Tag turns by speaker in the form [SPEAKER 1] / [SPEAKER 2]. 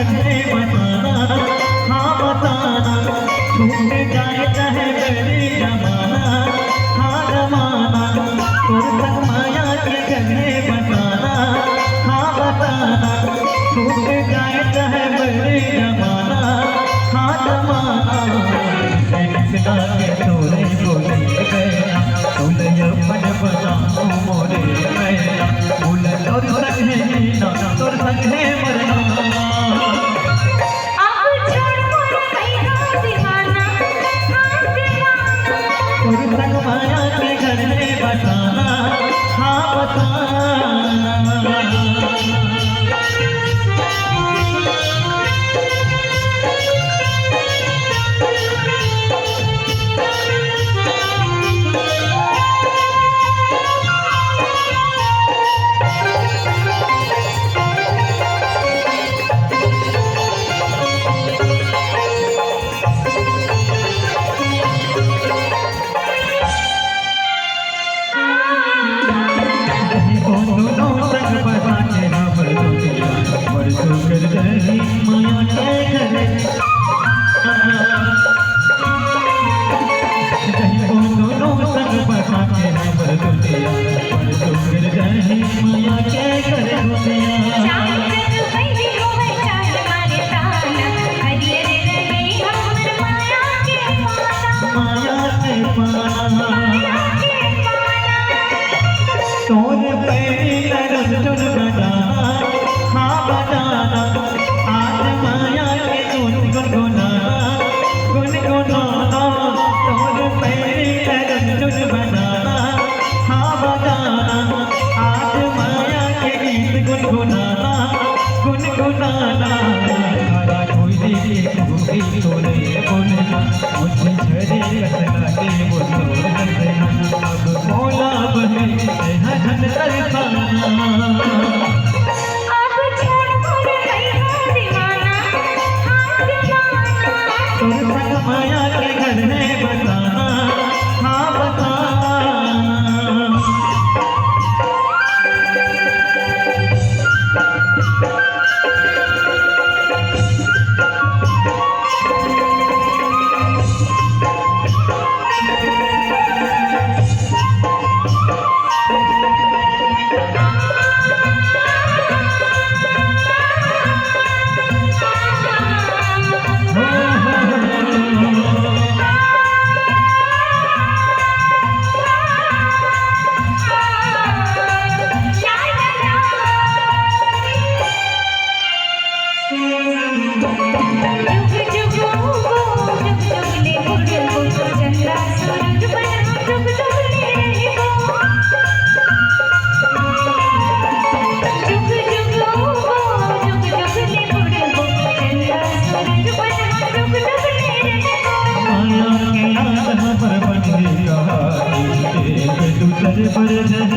[SPEAKER 1] घर में बताना, हाँ बताना, छूट जाए चाहे बड़ी जमाना, हाँ जमाना, तोर तक माया के घर में बताना, हाँ बताना, छूट जाए चाहे बड़ी जमाना, हाँ जमाना। कितना के तोरे बोले गया तोले अपन बताओ मोरे गया बोल तोर संग है जीना तोर संग है मरना।
[SPEAKER 2] अब छोड़ मोर भैया दीवाना हाँ दीवाना
[SPEAKER 1] तोर संग माया के घर में बताना, हाँ बताना। तोर पैरी रंजुन बजाना, हाँ बजाना, आज माया के गुन गुनगुनाना, गुनगुनाना। तोर पैरी रंजुन बजाना, हाँ बजाना, आज माया के गीत गुनगुनाना, गुनगुनाना। हरा कोई दी खूबी तोरे बोलना, मुझे झरे कसना के वो तोर हंसना, अब बोला बहे हन तरसाना।
[SPEAKER 2] अब छोड़ मोर भैया दीवाना हाँ दीवाना
[SPEAKER 1] तोर संग माया के घर में बताना, हाँ बताना। पर